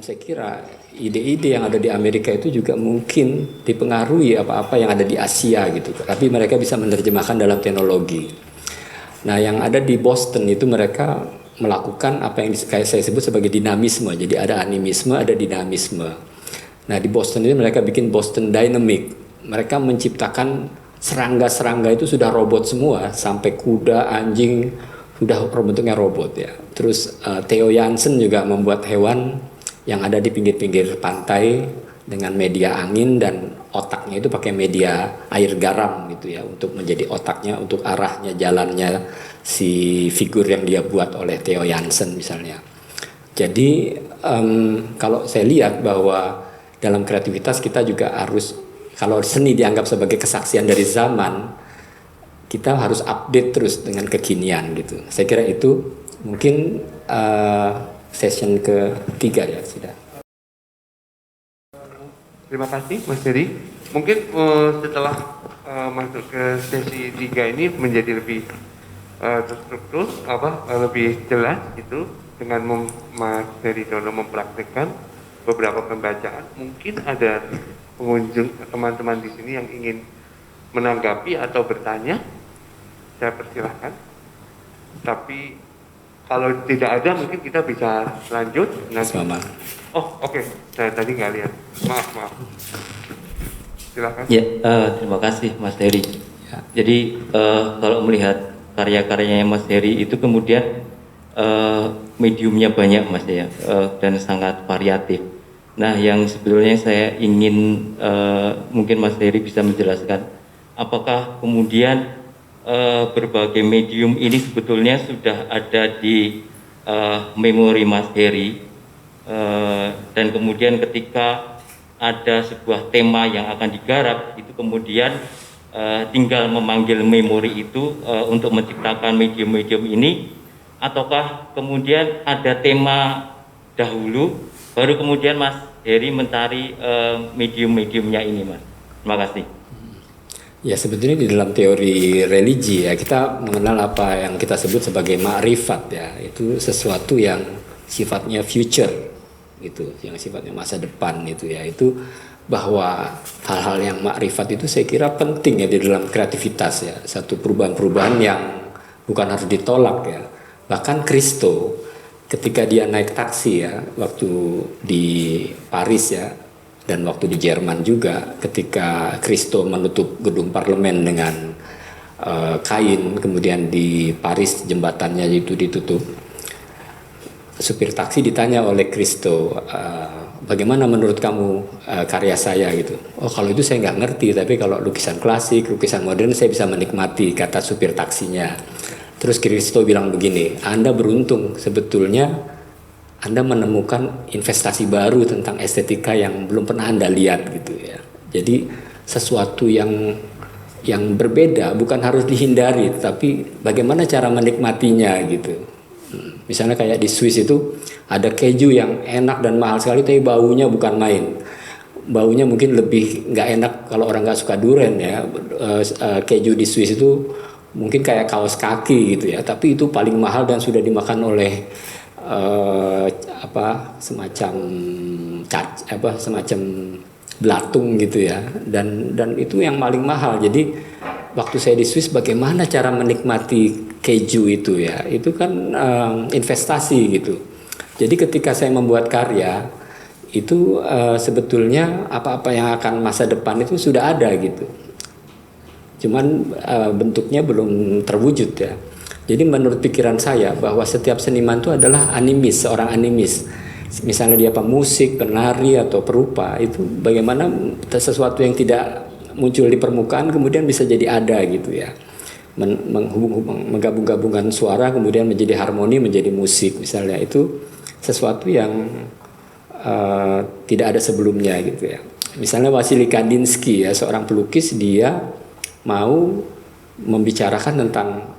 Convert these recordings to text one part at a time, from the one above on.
saya kira ide-ide yang ada di Amerika itu juga mungkin dipengaruhi apa-apa yang ada di Asia gitu. Tapi mereka bisa menerjemahkan dalam teknologi. Nah, yang ada di Boston itu mereka melakukan apa yang kayak saya sebut sebagai dinamisme. Jadi ada animisme, ada dinamisme. Nah, di Boston ini mereka bikin Boston Dynamic. Mereka menciptakan serangga-serangga itu sudah robot semua, sampai kuda, anjing sudah bentuknya robot ya. Terus Theo Jansen juga membuat hewan yang ada di pinggir-pinggir pantai dengan media angin dan otaknya itu pakai media air garam gitu ya, untuk menjadi otaknya, untuk arahnya, jalannya si figur yang dia buat oleh Theo Jansen misalnya. Jadi kalau saya lihat bahwa dalam kreativitas kita juga harus, kalau seni dianggap sebagai kesaksian dari zaman, kita harus update terus dengan kekinian gitu. Saya kira itu mungkin session ketiga ya sudah. Terima kasih Mas Heri. Mungkin setelah masuk ke sesi 3 ini menjadi lebih terstruktur, lebih jelas itu dengan Mas Heri Dono mempraktikkan beberapa pembacaan. Mungkin ada pengunjung teman-teman di sini yang ingin menanggapi atau bertanya, saya persilahkan. Tapi kalau tidak ada mungkin kita bisa lanjut. Sama. Oh oke. Saya tadi nggak lihat. Maaf. Silakan. Ya, terima kasih Mas Heri. Ya. Jadi kalau melihat karya-karyanya Mas Heri itu kemudian mediumnya banyak Mas ya, dan sangat variatif. Nah, yang sebetulnya saya ingin mungkin Mas Heri bisa menjelaskan, apakah kemudian berbagai medium ini sebetulnya sudah ada di memori Mas Heri, dan kemudian ketika ada sebuah tema yang akan digarap, itu kemudian tinggal memanggil memori itu untuk menciptakan medium-medium ini, ataukah kemudian ada tema dahulu baru kemudian Mas Heri mencari medium-mediumnya ini, Mas. Terima kasih. Ya, sebetulnya di dalam teori religi ya, kita mengenal apa yang kita sebut sebagai ma'rifat ya, itu sesuatu yang sifatnya future gitu, yang sifatnya masa depan itu ya, itu bahwa hal-hal yang ma'rifat itu saya kira penting ya di dalam kreativitas ya, satu perubahan-perubahan yang bukan harus ditolak ya. Bahkan Kristo ketika dia naik taksi ya waktu di Paris ya, dan waktu di Jerman juga, ketika Kristo menutup gedung parlemen dengan kain, kemudian di Paris jembatannya itu ditutup, supir taksi ditanya oleh Kristo, bagaimana menurut kamu karya saya gitu. Oh, kalau itu saya nggak ngerti, tapi kalau lukisan klasik, lukisan modern saya bisa menikmati, kata supir taksinya. Terus Kristo bilang begini, Anda beruntung, sebetulnya Anda menemukan investasi baru tentang estetika yang belum pernah Anda lihat gitu ya. Jadi sesuatu yang berbeda bukan harus dihindari, tapi bagaimana cara menikmatinya gitu. Misalnya kayak di Swiss itu ada keju yang enak dan mahal sekali, tapi baunya bukan main. Baunya mungkin lebih nggak enak kalau orang nggak suka durian ya. Keju di Swiss itu mungkin kayak kaos kaki gitu ya, tapi itu paling mahal dan sudah dimakan oleh semacam belatung gitu ya, dan itu yang paling mahal. Jadi waktu saya di Swiss, bagaimana cara menikmati keju itu ya, itu kan investasi gitu. Jadi ketika saya membuat karya itu sebetulnya apa-apa yang akan masa depan itu sudah ada gitu, cuman bentuknya belum terwujud ya. Jadi menurut pikiran saya bahwa setiap seniman itu adalah animis, seorang animis. Misalnya dia pemusik, penari atau perupa, itu bagaimana sesuatu yang tidak muncul di permukaan kemudian bisa jadi ada gitu ya. Menggabung-gabungkan suara kemudian menjadi harmoni, menjadi musik misalnya, itu sesuatu yang tidak ada sebelumnya gitu ya. Misalnya Wassily Kandinsky ya, seorang pelukis, dia mau membicarakan tentang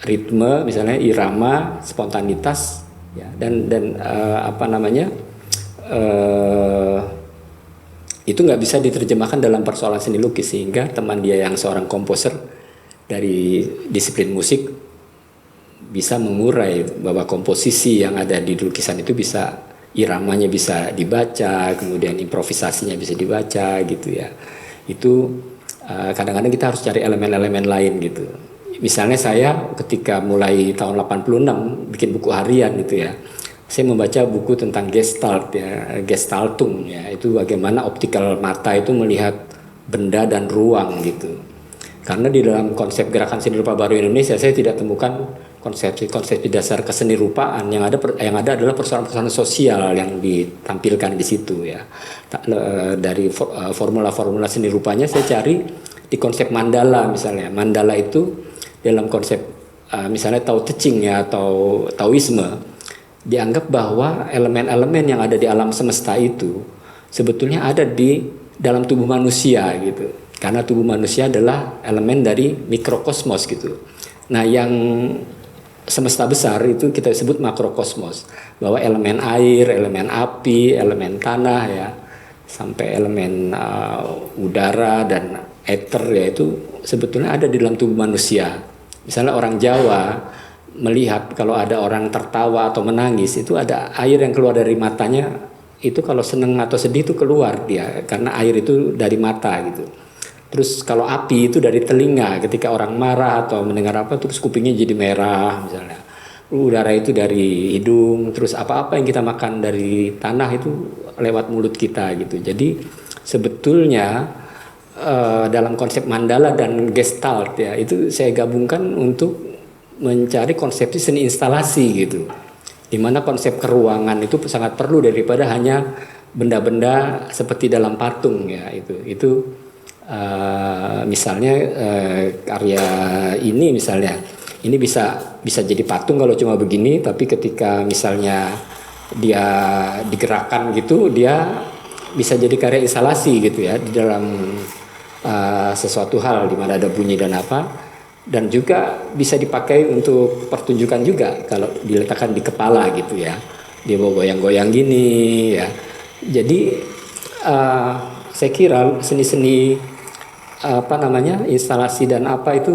ritme, misalnya irama, spontanitas ya, dan itu nggak bisa diterjemahkan dalam persoalan seni lukis, sehingga teman dia yang seorang komposer dari disiplin musik bisa mengurai bahwa komposisi yang ada di lukisan itu bisa iramanya bisa dibaca, kemudian improvisasinya bisa dibaca gitu ya. Itu kadang-kadang kita harus cari elemen-elemen lain gitu. Misalnya saya ketika mulai tahun 86 bikin buku harian gitu ya. Saya membaca buku tentang Gestalt ya, Gestaltung ya. Itu bagaimana optikal mata itu melihat benda dan ruang gitu. Karena di dalam konsep gerakan seni rupa baru Indonesia saya tidak temukan konsepsi dasar keseni rupaan. Yang ada adalah persoalan-persoalan sosial yang ditampilkan di situ ya. Dari formula-formula seni rupanya saya cari di konsep mandala misalnya. Mandala itu dalam konsep misalnya Tao Te Ching ya atau Taoisme, dianggap bahwa elemen-elemen yang ada di alam semesta itu sebetulnya ada di dalam tubuh manusia gitu. Karena tubuh manusia adalah elemen dari mikrokosmos gitu. Nah, yang semesta besar itu kita sebut makrokosmos. Bahwa elemen air, elemen api, elemen tanah ya, sampai elemen udara dan ether ya itu sebetulnya ada di dalam tubuh manusia. Misalnya orang Jawa melihat kalau ada orang tertawa atau menangis itu ada air yang keluar dari matanya, itu kalau senang atau sedih itu keluar dia karena air itu dari mata gitu. Terus kalau api itu dari telinga, ketika orang marah atau mendengar apa terus kupingnya jadi merah misalnya. Udara itu dari hidung, terus apa-apa yang kita makan dari tanah itu lewat mulut kita gitu. Jadi sebetulnya dalam konsep mandala dan gestalt ya itu saya gabungkan untuk mencari konsepsi seni instalasi gitu, dimana konsep keruangan itu sangat perlu daripada hanya benda-benda seperti dalam patung ya itu misalnya karya ini misalnya ini bisa jadi patung kalau cuma begini, tapi ketika misalnya dia digerakkan gitu dia bisa jadi karya instalasi gitu ya di dalam sesuatu hal di mana ada bunyi dan apa. Dan juga bisa dipakai untuk pertunjukan juga kalau diletakkan di kepala gitu ya, dia mau goyang-goyang gini ya. Jadi saya kira seni-seni instalasi dan apa itu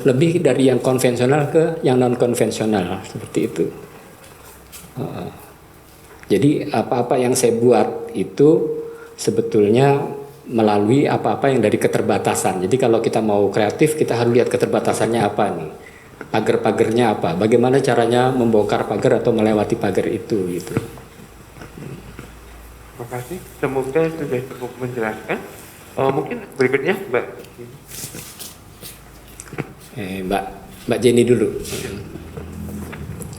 lebih dari yang konvensional ke yang non konvensional seperti itu. Jadi apa-apa yang saya buat itu sebetulnya melalui apa-apa yang dari keterbatasan. Jadi kalau kita mau kreatif kita harus lihat keterbatasannya apa nih. Pagar-pagarnya apa? Bagaimana caranya membongkar pagar atau melewati pagar itu gitu. Terima kasih. Semoga sudah cukup menjelaskan. Mungkin berikutnya Mbak Jenny dulu.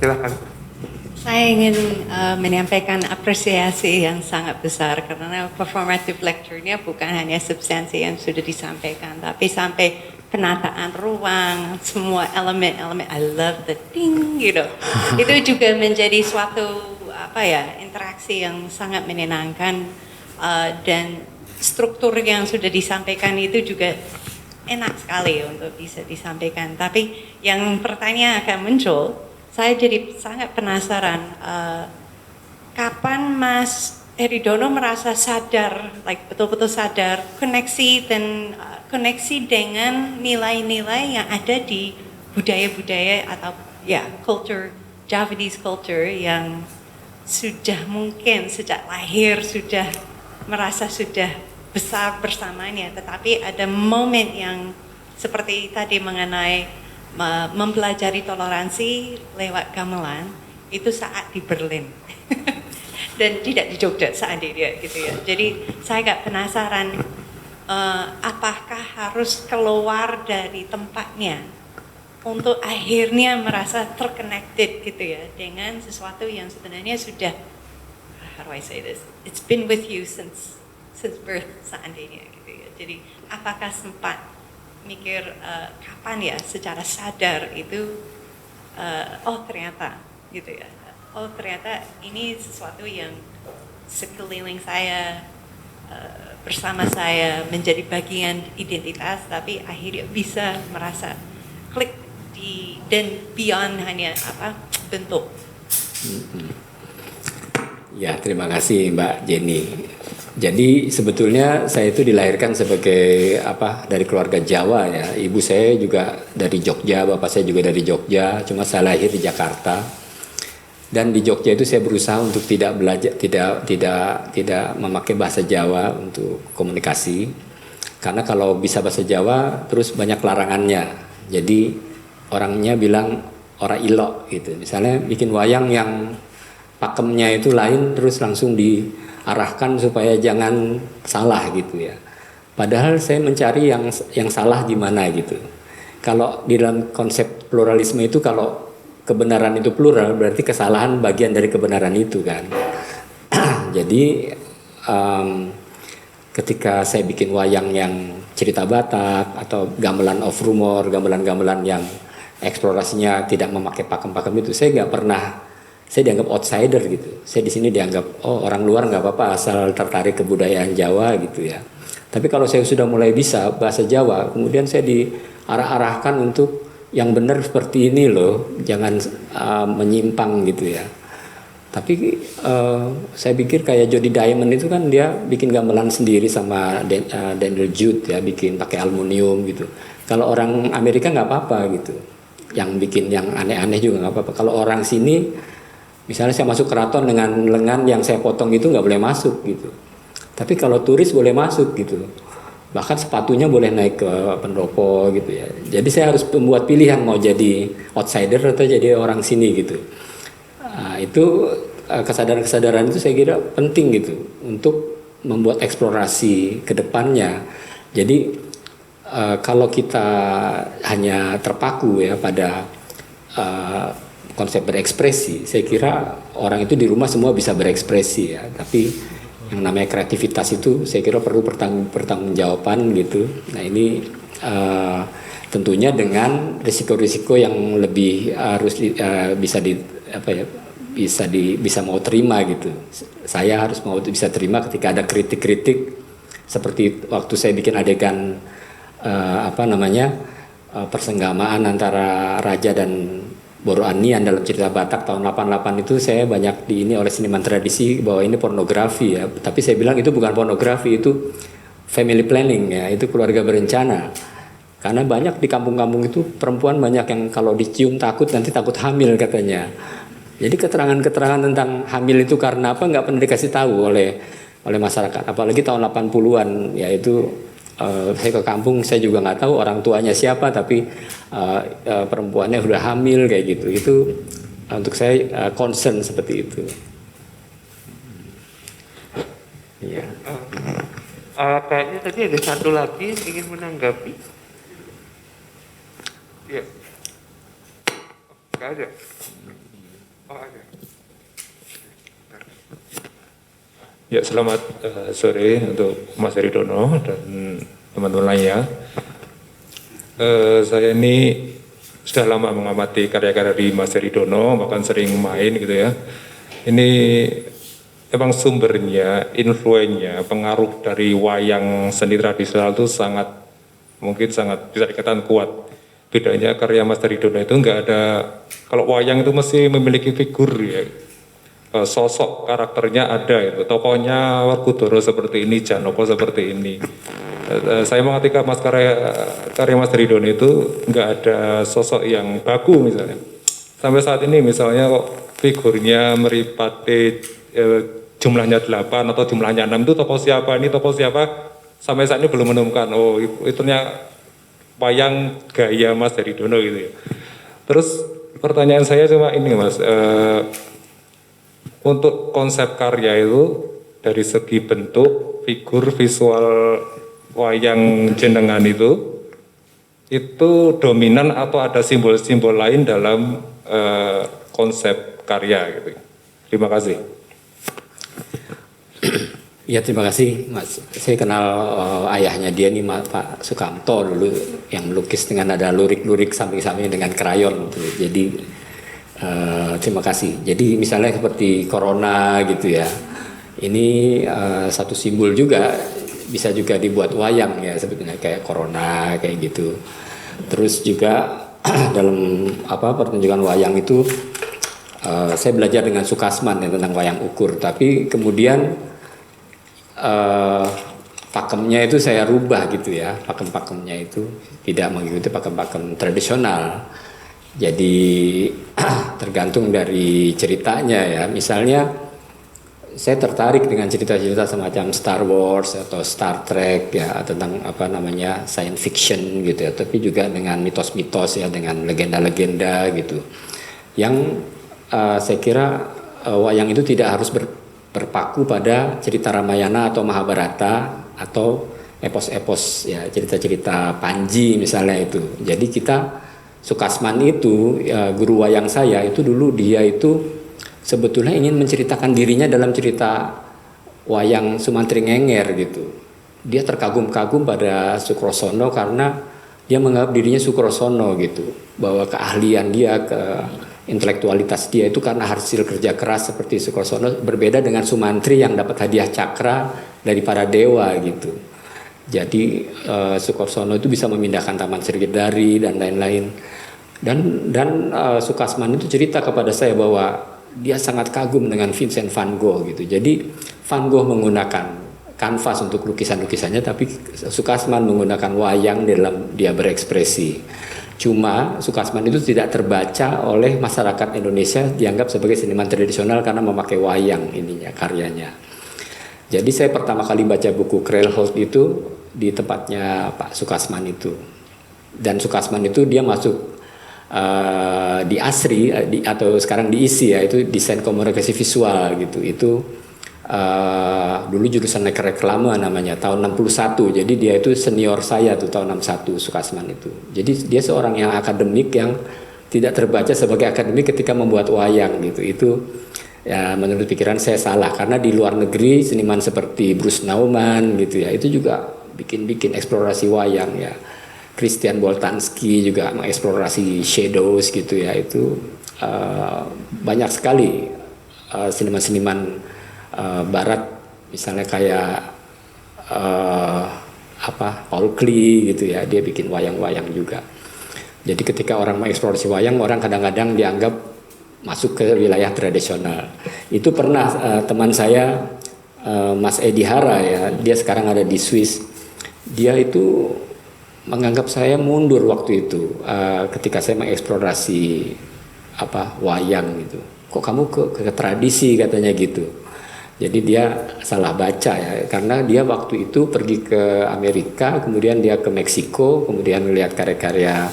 Silakan. Saya ingin menyampaikan apresiasi yang sangat besar karena performative lecture-nya bukan hanya substansi yang sudah disampaikan, tapi sampai penataan ruang, semua elemen-elemen. I love the ding gitu. Itu juga menjadi suatu interaksi yang sangat menyenangkan dan struktur yang sudah disampaikan itu juga enak sekali untuk bisa disampaikan. Tapi yang pertanyaan akan muncul. Saya jadi sangat penasaran kapan Mas Heridono merasa sadar, betul-betul sadar koneksi dengan nilai-nilai yang ada di budaya-budaya atau culture, Javanese culture yang sudah mungkin sejak lahir sudah merasa sudah besar bersamanya, tetapi ada momen yang seperti tadi mengenai mempelajari toleransi lewat gamelan itu saat di Berlin dan tidak di Jogja seandainya gitu ya. Jadi saya agak penasaran apakah harus keluar dari tempatnya untuk akhirnya merasa terconnected gitu ya dengan sesuatu yang sebenarnya sudah how do I say this? It's been with you since birth seandainya gitu ya. Jadi apakah sempat mikir kapan ya secara sadar itu ternyata gitu ya, ternyata ini sesuatu yang sekeliling saya bersama saya menjadi bagian identitas, tapi akhirnya bisa merasa klik dan beyond hanya bentuk. Ya, terima kasih Mbak Jenny. Jadi sebetulnya saya itu dilahirkan sebagai dari keluarga Jawa ya. Ibu saya juga dari Jogja, bapak saya juga dari Jogja. Cuma saya lahir di Jakarta. Dan di Jogja itu saya berusaha untuk tidak belajar, tidak memakai bahasa Jawa untuk komunikasi. Karena kalau bisa bahasa Jawa terus banyak larangannya. Jadi orangnya bilang ora ilok gitu. Misalnya bikin wayang yang pakemnya itu lain terus langsung diarahkan supaya jangan salah gitu ya. Padahal saya mencari yang salah di mana gitu. Kalau di dalam konsep pluralisme itu kalau kebenaran itu plural berarti kesalahan bagian dari kebenaran itu kan. Jadi ketika saya bikin wayang yang cerita Batak atau gamelan of rumor, gamelan-gamelan yang eksplorasinya tidak memakai pakem-pakem itu, saya dianggap outsider gitu. Saya di sini dianggap orang luar nggak apa-apa asal tertarik kebudayaan Jawa gitu ya. Tapi kalau saya sudah mulai bisa bahasa Jawa, kemudian saya diarah-arahkan untuk yang benar seperti ini loh, jangan menyimpang gitu ya. Tapi saya pikir kayak Jody Diamond itu kan dia bikin gamelan sendiri sama Daniel Jude ya, bikin pakai aluminium gitu. Kalau orang Amerika nggak apa-apa gitu, yang bikin yang aneh-aneh juga nggak apa-apa. Kalau orang sini, misalnya saya masuk keraton dengan lengan yang saya potong itu nggak boleh masuk gitu. Tapi kalau turis boleh masuk gitu. Bahkan sepatunya boleh naik ke pendopo gitu ya. Jadi saya harus membuat pilihan mau jadi outsider atau jadi orang sini gitu. Itu kesadaran-kesadaran itu saya kira penting gitu untuk membuat eksplorasi ke depannya. Jadi kalau kita hanya terpaku ya pada konsep berekspresi, saya kira orang itu di rumah semua bisa berekspresi ya. Tapi yang namanya kreativitas itu saya kira perlu pertanggungjawaban gitu. Nah ini tentunya dengan risiko-risiko yang lebih harus bisa mau terima gitu. Saya harus mau bisa terima ketika ada kritik-kritik seperti waktu saya bikin adegan persenggamaan antara raja dan Boro Anian dalam cerita Batak tahun 88 itu saya banyak oleh seniman tradisi bahwa ini pornografi ya. Tapi saya bilang itu bukan pornografi, itu family planning ya, itu keluarga berencana. Karena banyak di kampung-kampung itu perempuan banyak yang kalau dicium takut nanti takut hamil katanya. Jadi keterangan-keterangan tentang hamil itu karena apa nggak pernah dikasih tahu oleh masyarakat. Apalagi tahun 80-an ya itu saya ke kampung saya juga nggak tahu orang tuanya siapa tapi perempuannya udah hamil kayak gitu. Itu untuk saya concern seperti itu. Iya. Kayaknya tadi ada satu lagi yang ingin menanggapi. Ya. Nggak ada. Oh ada. Ya, selamat sore untuk Mas Heridono dan teman-teman lainnya. Saya ini sudah lama mengamati karya-karya di Mas Heridono, bahkan sering main gitu ya. Ini emang sumbernya, influennya, pengaruh dari wayang seni tradisional itu mungkin sangat bisa dikatakan kuat. Bedanya karya Mas Heridono itu enggak ada, kalau wayang itu mesti memiliki figur ya. Sosok karakternya ada itu, tokohnya Werkudara seperti ini, Janoko seperti ini. Saya mengerti karya Mas Heridono itu nggak ada sosok yang baku misalnya. Sampai saat ini misalnya kok figurnya meripati jumlahnya 8 atau jumlahnya 6 itu tokoh siapa, ini tokoh siapa, sampai saat ini belum menemukan. Oh itunya wayang gaya Mas Heridono gitu ya. Terus pertanyaan saya cuma ini Mas, untuk konsep karya itu dari segi bentuk, figur, visual wayang jenengan itu dominan atau ada simbol-simbol lain dalam konsep karya gitu. Terima kasih. Ya terima kasih Mas. Saya kenal ayahnya dia nih Pak Sukamto dulu yang melukis dengan ada lurik-lurik samping-samping dengan krayon gitu. Jadi terima kasih. Jadi misalnya seperti corona gitu ya. Ini satu simbol juga bisa juga dibuat wayang ya sebetulnya kayak corona kayak gitu. Terus juga dalam pertunjukan wayang itu saya belajar dengan Sukasman ya, tentang wayang ukur. Tapi kemudian pakemnya itu saya rubah gitu ya. Pakem-pakemnya itu tidak mengikuti pakem-pakem tradisional. Jadi tergantung dari ceritanya ya. Misalnya saya tertarik dengan cerita-cerita semacam Star Wars atau Star Trek ya, tentang apa namanya science fiction gitu ya. Tapi juga dengan mitos-mitos ya, dengan legenda-legenda gitu. Yang saya kira wayang itu tidak harus berpaku pada cerita Ramayana atau Mahabharata atau epos-epos ya, cerita-cerita Panji misalnya itu. Jadi kita Sukasman itu guru wayang saya itu dulu dia itu sebetulnya ingin menceritakan dirinya dalam cerita wayang Sumantri Ngenger gitu. Dia terkagum-kagum pada Sukrosono karena dia menganggap dirinya Sukrosono gitu, bahwa keahlian dia, intelektualitas dia itu karena hasil kerja keras seperti Sukrosono, berbeda dengan Sumantri yang dapat hadiah cakra dari para dewa gitu. Jadi Sukrosono itu bisa memindahkan Taman Srigedari dan lain-lain. Dan Sukasman itu cerita kepada saya bahwa dia sangat kagum dengan Vincent van Gogh gitu. Jadi Van Gogh menggunakan kanvas untuk lukisan-lukisannya, tapi Sukasman menggunakan wayang dalam dia berekspresi. Cuma Sukasman itu tidak terbaca oleh masyarakat Indonesia, dianggap sebagai seniman tradisional karena memakai wayang ininya, karyanya. Jadi saya pertama kali baca buku Krelholt itu di tempatnya Pak Sukasman itu. Dan Sukasman itu dia masuk di ASRI atau sekarang di ISI ya, itu desain komunikasi visual gitu. Itu dulu jurusan reklame namanya, tahun 61. Jadi dia itu senior saya tuh tahun 61 Sukasman itu. Jadi dia seorang yang akademik yang tidak terbaca sebagai akademik ketika membuat wayang gitu. Itu ya menurut pikiran saya salah, karena di luar negeri seniman seperti Bruce Nauman gitu ya, itu juga bikin eksplorasi wayang ya. Christian Boltanski juga mengeksplorasi shadows gitu ya. Itu banyak sekali seniman-seniman barat misalnya kayak Paul Klee gitu ya, dia bikin wayang-wayang juga. Jadi ketika orang mengeksplorasi wayang, orang kadang-kadang dianggap masuk ke wilayah tradisional. Itu pernah teman saya Mas Edi Hara ya, dia sekarang ada di Swiss. Dia itu menganggap saya mundur waktu itu ketika saya mengeksplorasi wayang gitu. Kok kamu ke tradisi katanya gitu. Jadi dia salah baca ya, karena dia waktu itu pergi ke Amerika, kemudian dia ke Meksiko, kemudian melihat karya-karya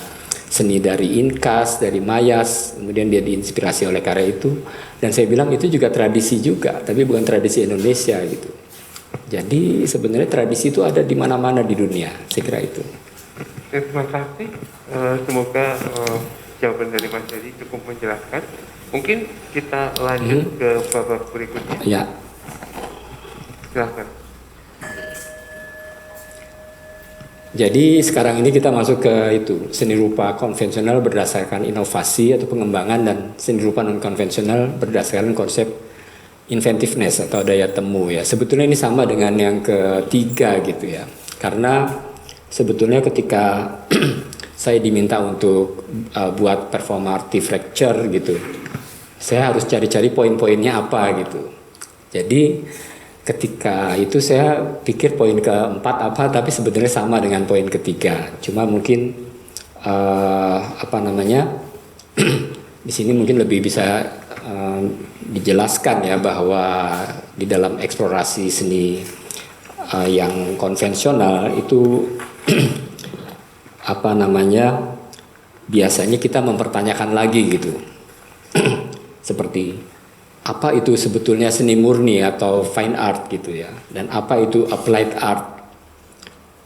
seni dari Incas, dari Mayas, kemudian dia diinspirasi oleh karya itu. Dan saya bilang itu juga tradisi juga, tapi bukan tradisi Indonesia gitu. Jadi sebenarnya tradisi itu ada di mana-mana di dunia, saya kira itu. Terima kasih. Semoga jawaban dari Mas Heri cukup menjelaskan. Mungkin kita lanjut ke babak berikutnya. Ya. Silakan. Jadi sekarang ini kita masuk ke itu, seni rupa konvensional berdasarkan inovasi atau pengembangan, dan seni rupa non konvensional berdasarkan konsep inventiveness atau daya temu ya. Sebetulnya ini sama dengan yang ketiga gitu ya. Karena sebetulnya ketika saya diminta untuk buat performative lecture gitu, saya harus cari-cari poin-poinnya apa gitu. Jadi ketika itu saya pikir poin keempat apa, tapi sebetulnya sama dengan poin ketiga. Cuma mungkin di sini mungkin lebih bisa dijelaskan ya, bahwa di dalam eksplorasi seni yang konvensional itu biasanya kita mempertanyakan lagi gitu. Seperti apa itu sebetulnya seni murni atau fine art gitu ya, dan apa itu applied art.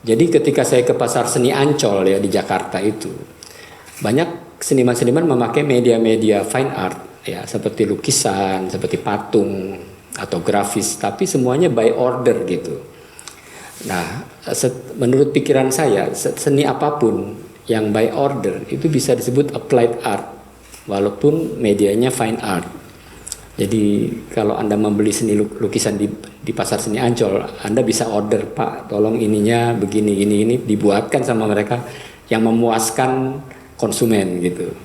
Jadi ketika saya ke pasar seni Ancol ya di Jakarta itu, banyak seniman-seniman memakai media-media fine art ya, seperti lukisan, seperti patung atau grafis, tapi semuanya by order gitu. Nah, menurut pikiran saya, seni apapun yang by order itu bisa disebut applied art, walaupun medianya fine art. Jadi kalau Anda membeli seni lukisan di pasar seni Ancol, Anda bisa order, Pak, tolong ininya begini, ini dibuatkan sama mereka yang memuaskan konsumen gitu.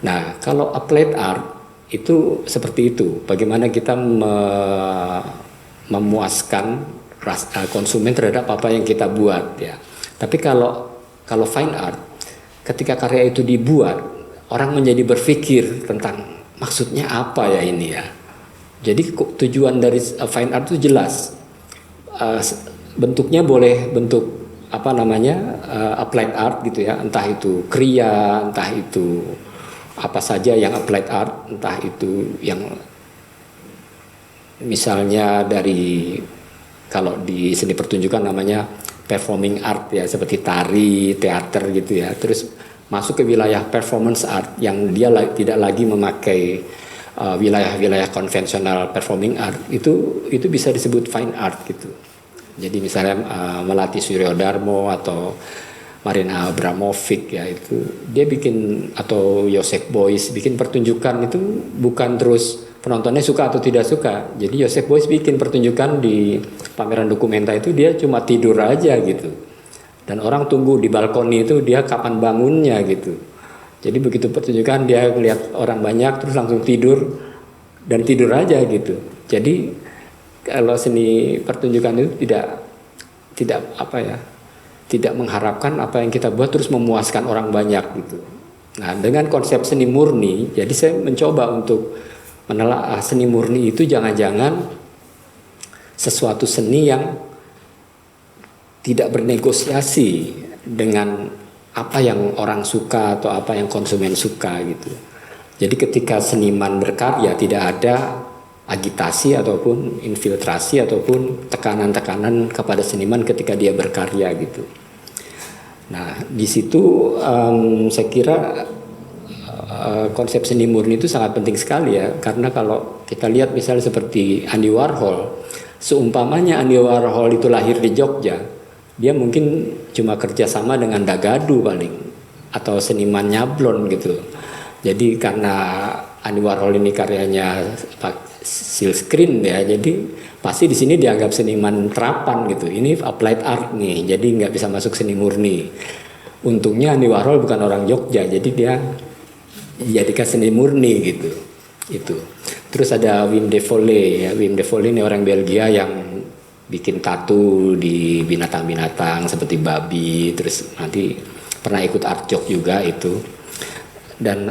Nah, kalau applied art itu seperti itu, bagaimana kita memuaskan konsumen terhadap apa yang kita buat ya. Tapi kalau fine art, ketika karya itu dibuat, orang menjadi berpikir tentang maksudnya apa ya ini ya. Jadi tujuan dari fine art itu jelas. Bentuknya boleh bentuk apa namanya applied art gitu ya, entah itu kriya, entah itu apa saja yang applied art, entah itu yang misalnya dari kalau di seni pertunjukan namanya performing art ya, seperti tari, teater gitu ya. Terus masuk ke wilayah performance art yang dia tidak lagi memakai wilayah-wilayah konvensional performing art, itu bisa disebut fine art gitu. Jadi misalnya Melati Suryodarmo atau Marina Abramovic ya, itu dia bikin, atau Joseph Beuys bikin pertunjukan itu bukan terus penontonnya suka atau tidak suka. Jadi Joseph Beuys bikin pertunjukan di pameran Documenta itu dia cuma tidur aja gitu. Dan orang tunggu di balkoni itu dia kapan bangunnya gitu. Jadi begitu pertunjukan dia lihat orang banyak terus langsung tidur dan tidur aja gitu. Jadi kalau seni pertunjukan itu tidak apa ya, tidak mengharapkan apa yang kita buat terus memuaskan orang banyak gitu. Nah, dengan konsep seni murni, jadi saya mencoba untuk menelaah seni murni itu jangan-jangan sesuatu seni yang tidak bernegosiasi dengan apa yang orang suka atau apa yang konsumen suka gitu. Jadi ketika seniman berkarya tidak ada agitasi ataupun infiltrasi ataupun tekanan-tekanan kepada seniman ketika dia berkarya gitu. Nah, di situ saya kira konsep seni murni itu sangat penting sekali ya, karena kalau kita lihat misalnya seperti Andy Warhol, seumpamanya Andy Warhol itu lahir di Jogja, dia mungkin cuma kerjasama dengan Dagadu paling, atau seniman nyablon gitu. Jadi karena Andy Warhol ini karyanya silkscreen ya, jadi pasti di sini dianggap seniman terapan gitu. Ini applied art nih, jadi nggak bisa masuk seni murni. Untungnya Andy Warhol bukan orang Jogja, jadi dia dijadikan seni murni gitu. Itu. Terus ada Wim de Volle ya, Wim de Volle ini orang Belgia yang bikin tato di binatang-binatang seperti babi, terus nanti pernah ikut art jok juga itu. Dan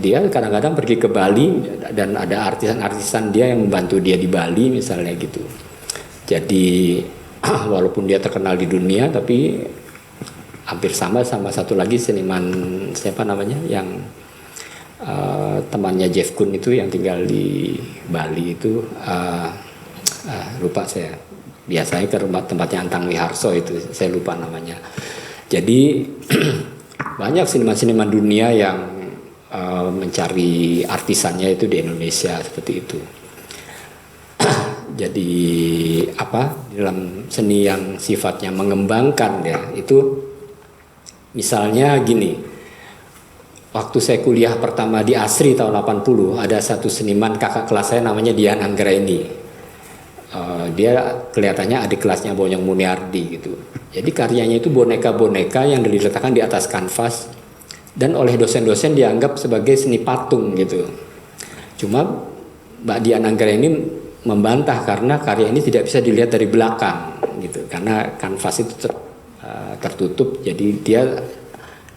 dia kadang-kadang pergi ke Bali dan ada artisan-artisan dia yang membantu dia di Bali misalnya gitu. Jadi walaupun dia terkenal di dunia, tapi hampir sama satu lagi seniman, siapa namanya, yang temannya Jeff Koons itu yang tinggal di Bali itu, lupa saya, biasanya ke rumah tempatnya Antang Wiharso itu, saya lupa namanya. Jadi banyak seniman-seniman dunia yang mencari artisannya itu di Indonesia seperti itu. Jadi apa, dalam seni yang sifatnya mengembangkan ya, itu misalnya gini, waktu saya kuliah pertama di ASRI tahun 80, ada satu seniman kakak kelas saya namanya Dian Anggraini. Dia kelihatannya adik kelasnya Bonyong Muniardi gitu. Jadi karyanya itu boneka-boneka yang diletakkan di atas kanvas dan oleh dosen-dosen dianggap sebagai seni patung gitu. Cuma Mbak Dian Anggraini membantah karena karya ini tidak bisa dilihat dari belakang gitu, karena kanvas itu tertutup, jadi dia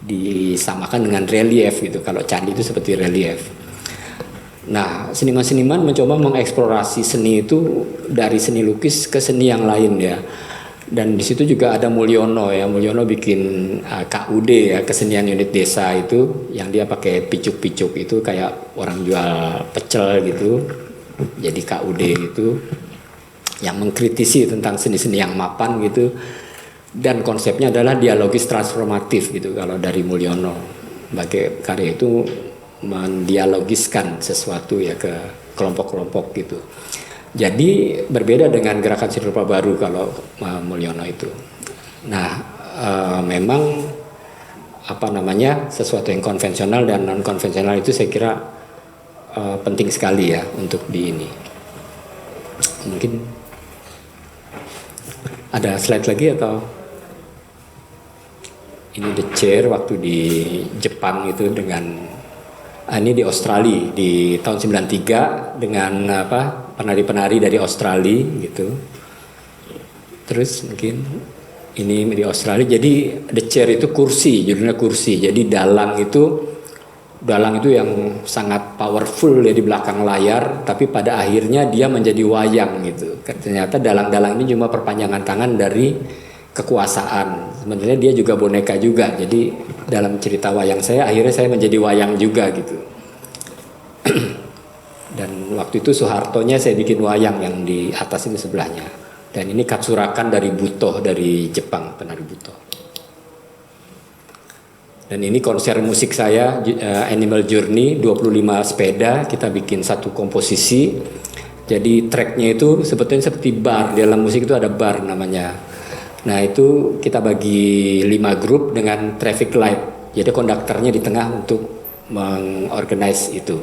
disamakan dengan relief gitu. Kalau candi itu seperti relief. Nah, seniman-seniman mencoba mengeksplorasi seni itu dari seni lukis ke seni yang lain ya. Dan di situ juga ada Mulyono ya. Mulyono bikin KUD ya, kesenian unit desa itu, yang dia pakai picuk-picuk itu kayak orang jual pecel gitu. Jadi KUD itu yang mengkritisi tentang seni-seni yang mapan gitu. Dan konsepnya adalah dialogis transformatif gitu kalau dari Mulyono. Bagi karya itu mendialogiskan sesuatu ya ke kelompok-kelompok gitu. Jadi berbeda dengan gerakan seni rupa baru kalau Mulyono itu. Nah, memang apa namanya, sesuatu yang konvensional dan non konvensional itu saya kira penting sekali ya untuk di ini. Mungkin ada slide lagi atau ini The Chair waktu di Jepang itu dengan ini di Australia di tahun 93 dengan apa, penari-penari dari Australia gitu. Terus mungkin ini di Australia, jadi The Chair itu kursi, judulnya kursi. Jadi dalang itu dalang itu yang sangat powerful ya di belakang layar, tapi pada akhirnya dia menjadi wayang gitu. Ternyata dalang-dalang ini cuma perpanjangan tangan dari kekuasaan. Sebenarnya dia juga boneka juga. Jadi dalam cerita wayang saya akhirnya saya menjadi wayang juga gitu. Dan waktu itu Soehartonya saya bikin wayang yang di atas ini sebelahnya. Dan ini katsurakan dari Butoh dari Jepang, penari Butoh. Dan ini konser musik saya Animal Journey 25 sepeda, kita bikin satu komposisi. Jadi tracknya itu sebetulnya seperti bar, di dalam musik itu ada bar namanya. Nah itu kita bagi 5 grup dengan traffic light. Jadi konduktornya di tengah untuk mengorganize itu.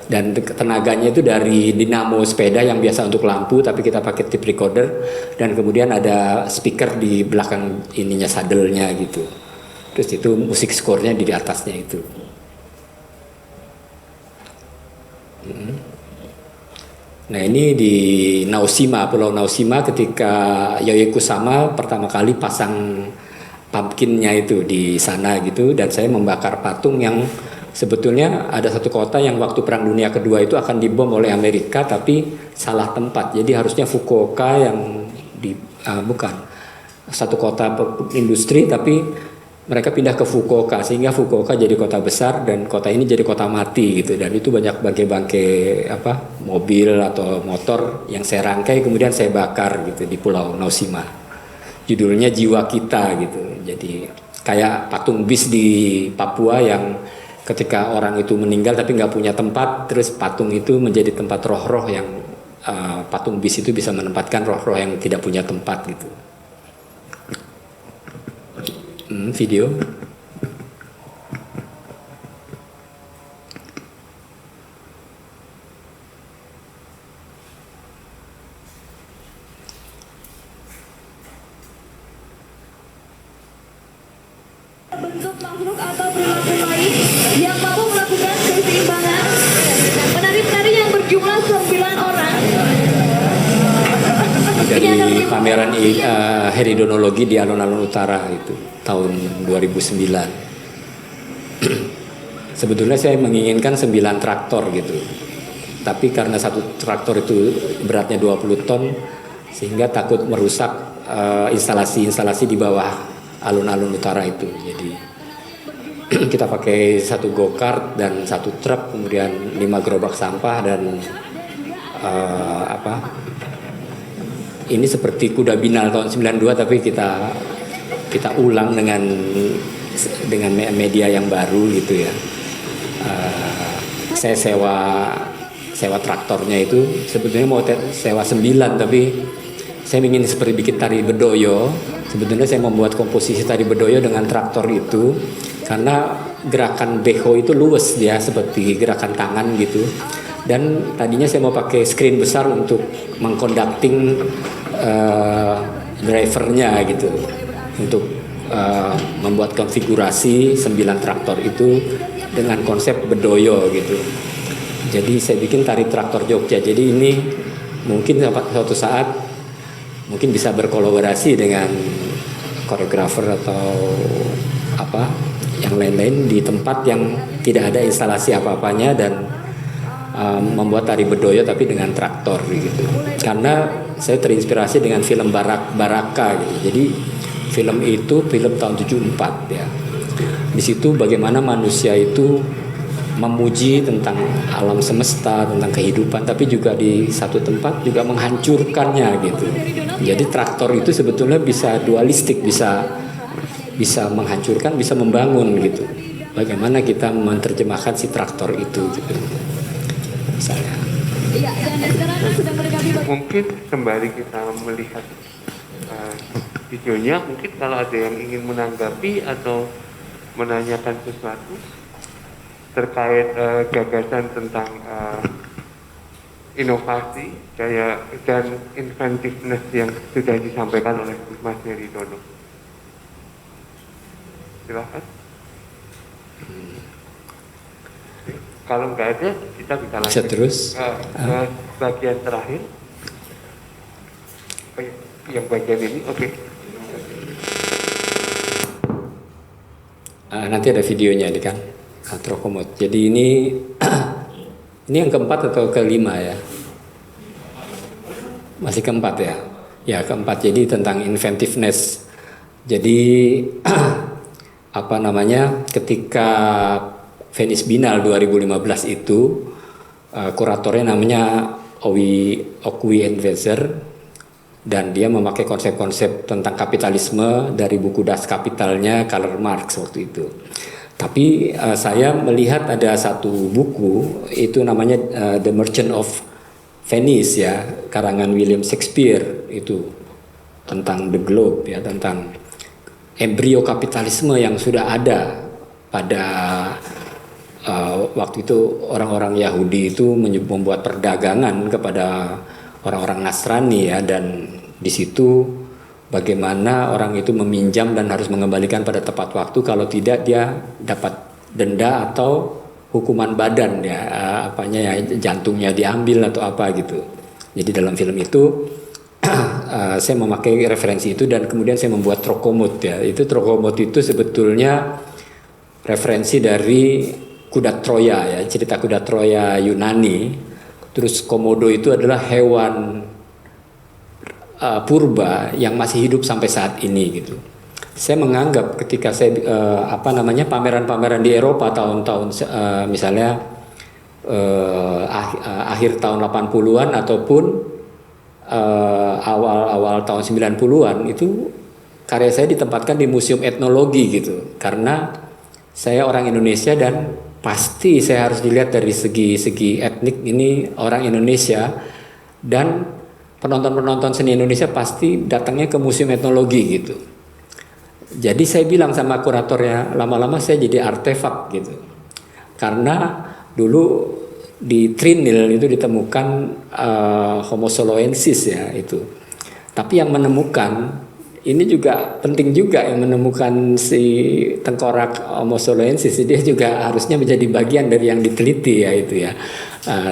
Dan tenaganya itu dari dinamo sepeda yang biasa untuk lampu, tapi kita pakai tape recorder. Dan kemudian ada speaker di belakang ininya, sadelnya gitu. Terus itu musik skornya di atasnya itu. Nah ini di Naoshima, Pulau Naoshima ketika Yayoi Kusama pertama kali pasang pumpkinnya itu di sana gitu. Dan saya membakar patung yang sebetulnya ada satu kota yang waktu Perang Dunia Kedua itu akan dibom oleh Amerika, tapi salah tempat. Jadi harusnya Fukuoka yang bukan satu kota industri, tapi mereka pindah ke Fukuoka, sehingga Fukuoka jadi kota besar dan kota ini jadi kota mati gitu. Dan itu banyak bangkai-bangkai mobil atau motor yang saya rangkai kemudian saya bakar gitu di Pulau Naoshima. Judulnya Jiwa Kita gitu. Jadi kayak patung bis di Papua yang ketika orang itu meninggal tapi nggak punya tempat, terus patung itu menjadi tempat roh-roh yang patung bis itu bisa menempatkan roh-roh yang tidak punya tempat gitu. Video. Bentuk makhluk atau perilaku lain yang mampu melakukan keseimbangan. Penari-penari yang berjumlah 9 orang. Dari pameran heridonologi di Alun-Alun Utara itu tahun 2009. Sebetulnya saya menginginkan 9 traktor gitu. Tapi karena satu traktor itu beratnya 20 ton sehingga takut merusak instalasi-instalasi di bawah Alun-Alun Utara itu. Jadi kita pakai satu go-kart dan satu truk, kemudian 5 gerobak sampah dan ini seperti Kuda Binal tahun 92, tapi kita ulang dengan media yang baru gitu ya. Saya sewa traktornya itu sebetulnya mau sewa 9, tapi saya ingin seperti bikin tari bedoyo. Sebetulnya saya membuat komposisi tari bedoyo dengan traktor itu karena gerakan beho itu luwes ya, seperti gerakan tangan gitu. Dan tadinya saya mau pakai screen besar untuk mengconducting drivernya gitu, untuk membuat konfigurasi 9 traktor itu dengan konsep bedoyo gitu. Jadi saya bikin tari traktor Jogja. Jadi ini mungkin suatu saat mungkin bisa berkolaborasi dengan koreografer atau yang lain-lain di tempat yang tidak ada instalasi apa-apanya dan membuat tari bedoyo tapi dengan traktor gitu. Karena saya terinspirasi dengan film Baraka gitu. Jadi film itu film tahun 74 ya. Di situ bagaimana manusia itu memuji tentang alam semesta, tentang kehidupan, tapi juga di satu tempat juga menghancurkannya gitu. Jadi traktor itu sebetulnya bisa dualistik, bisa menghancurkan, bisa membangun gitu. Bagaimana kita menerjemahkan si traktor itu gitu. Misalnya. Mungkin kembali kita melihat videonya, mungkin kalau ada yang ingin menanggapi atau menanyakan sesuatu terkait gagasan tentang inovasi dan inventiveness yang sudah disampaikan oleh Mas Heri Dono. Silakan. Kalau nggak ada, kita bisa lanjut terus ke bagian terakhir. Yang bagian ini, oke. nanti ada videonya kan. Trokomot. Jadi ini ini yang keempat atau kelima ya? Masih keempat ya? Ya keempat. Jadi tentang inventiveness. Jadi apa namanya? Ketika Venice Biennale 2015 itu kuratornya namanya Okwi Envezer, dan dia memakai konsep-konsep tentang kapitalisme dari buku Das Kapitalnya Karl Marx waktu itu. Tapi saya melihat ada satu buku itu namanya The Merchant of Venice ya, karangan William Shakespeare, itu tentang the globe ya, tentang embrio kapitalisme yang sudah ada pada waktu itu orang-orang Yahudi itu membuat perdagangan kepada orang-orang Nasrani ya, dan di situ bagaimana orang itu meminjam dan harus mengembalikan pada tepat waktu, kalau tidak dia dapat denda atau hukuman badan ya, apanya ya, jantungnya diambil atau apa gitu. Jadi dalam film itu saya memakai referensi itu, dan kemudian saya membuat Trokomot ya. Itu Trokomot itu sebetulnya referensi dari kuda Troya ya, cerita kuda Troya Yunani. Terus komodo itu adalah hewan purba yang masih hidup sampai saat ini gitu. Saya menganggap ketika saya pameran-pameran di Eropa tahun-tahun misalnya akhir tahun 80-an ataupun awal-awal tahun 90-an, itu karya saya ditempatkan di museum etnologi gitu. Karena saya orang Indonesia dan pasti saya harus dilihat dari segi etnik, ini orang Indonesia, dan penonton-penonton seni Indonesia pasti datangnya ke museum etnologi gitu. Jadi saya bilang sama kuratornya, lama-lama saya jadi artefak gitu. Karena dulu di Trinil itu ditemukan Homo soloensis ya itu. Tapi yang menemukan ini juga penting juga, yang menemukan si tengkorak Homo soloensis, dia juga harusnya menjadi bagian dari yang diteliti ya itu ya.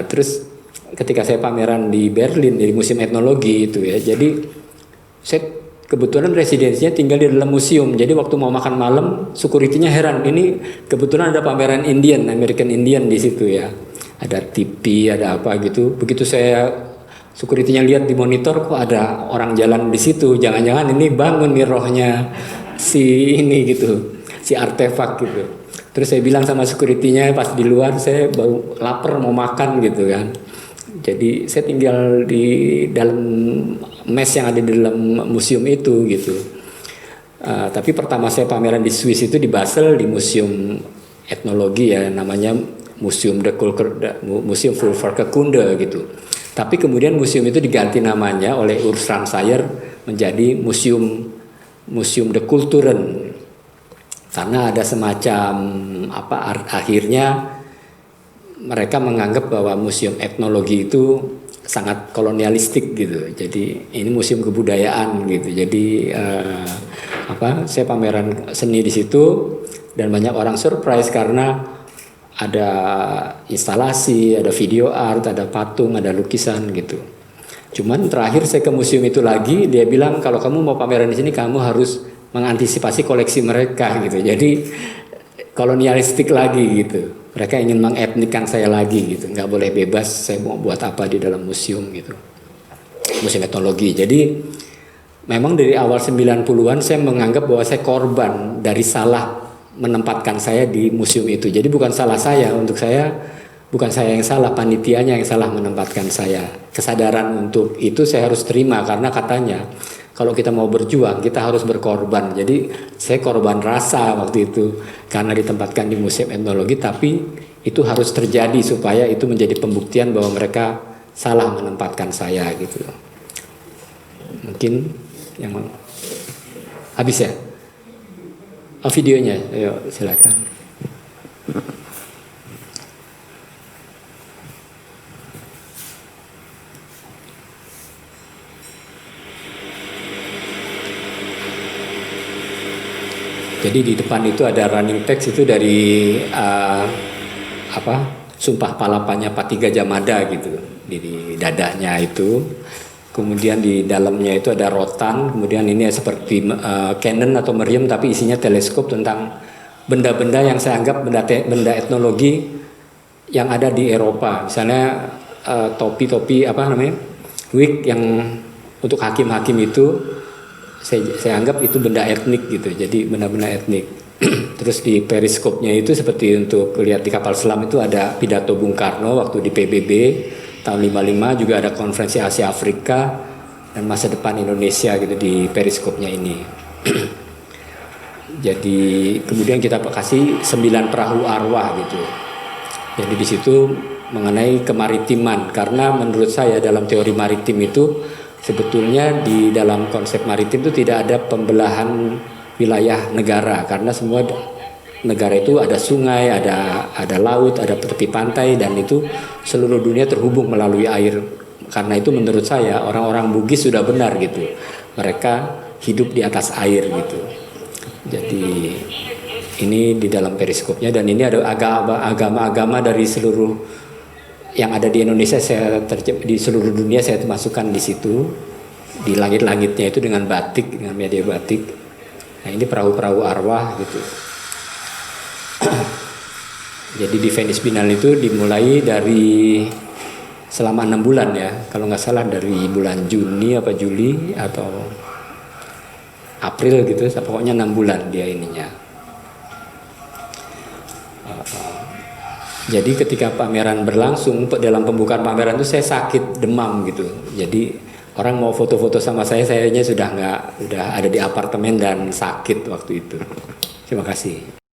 Terus ketika saya pameran di Berlin di museum etnologi itu ya, jadi saya kebetulan residensinya tinggal di dalam museum. Jadi waktu mau makan malam, security-nya heran, ini kebetulan ada pameran American Indian di situ ya. Ada TV, ada apa gitu. Begitu saya security-nya lihat di monitor, kok ada orang jalan di situ. Jangan-jangan ini bangun nih rohnya si ini gitu, si artefak gitu. Terus saya bilang sama security-nya pas di luar, saya baru lapar mau makan gitu kan. Jadi saya tinggal di dalam mes yang ada di dalam museum itu gitu. Tapi pertama saya pameran di Swiss itu di Basel, di museum etnologi ya, namanya Museum Volkskunde gitu. Tapi kemudian museum itu diganti namanya oleh Urs Ramsayer menjadi Museum de Kulturen, karena ada semacam akhirnya mereka menganggap bahwa museum etnologi itu sangat kolonialistik gitu. Jadi ini museum kebudayaan gitu. Jadi saya pameran seni di situ, dan banyak orang surprise karena ada instalasi, ada video art, ada patung, ada lukisan gitu. Cuman terakhir saya ke museum itu lagi, dia bilang kalau kamu mau pameran di sini kamu harus mengantisipasi koleksi mereka gitu. Jadi kolonialistik lagi gitu. Mereka ingin mengetnikan saya lagi gitu. Nggak boleh bebas, saya mau buat apa di dalam museum gitu. Museum etnologi. Jadi memang dari awal 90-an saya menganggap bahwa saya korban dari salah menempatkan saya di museum itu. Jadi bukan salah saya, untuk saya bukan saya yang salah, panitianya yang salah menempatkan saya. Kesadaran untuk itu saya harus terima, karena katanya kalau kita mau berjuang kita harus berkorban. Jadi saya korban rasa waktu itu karena ditempatkan di museum etnologi, tapi itu harus terjadi supaya itu menjadi pembuktian bahwa mereka salah menempatkan saya gitu. Mungkin yang habis ya? Videonya, ayo silakan. Jadi di depan itu ada running text itu dari Sumpah Palapanya Pati Gajah Mada gitu, di dadanya itu. Kemudian di dalamnya itu ada rotan, kemudian ini seperti Canon atau meriam tapi isinya teleskop tentang benda-benda yang saya anggap benda etnologi yang ada di Eropa, misalnya topi-topi apa namanya, wig yang untuk hakim-hakim itu saya anggap itu benda etnik gitu, jadi benda-benda etnik. Terus di periskopnya itu seperti untuk lihat di kapal selam itu ada pidato Bung Karno waktu di PBB tahun 55, juga ada konferensi Asia Afrika dan masa depan Indonesia gitu di periskopnya ini. Jadi kemudian kita kasih 9 perahu arwah gitu. Jadi di situ mengenai kemaritiman, karena menurut saya dalam teori maritim itu sebetulnya di dalam konsep maritim itu tidak ada pembelahan wilayah negara, karena semua negara itu ada sungai, ada laut, ada tepi pantai, dan itu seluruh dunia terhubung melalui air. Karena itu menurut saya orang-orang Bugis sudah benar gitu, mereka hidup di atas air gitu. Jadi ini di dalam periskopnya, dan ini ada agama-agama dari seluruh yang ada di Indonesia, di seluruh dunia saya masukkan di situ, di langit-langitnya itu dengan batik, dengan media batik. Nah ini perahu-perahu arwah gitu. Jadi di Venice Biennale itu dimulai dari selama 6 bulan ya, kalau nggak salah dari bulan Juni apa Juli atau April gitu, pokoknya 6 bulan dia ininya. Jadi ketika pameran berlangsung, dalam pembukaan pameran itu saya sakit demam gitu. Jadi orang mau foto-foto sama sayanya sudah ada di apartemen dan sakit waktu itu. Terima kasih.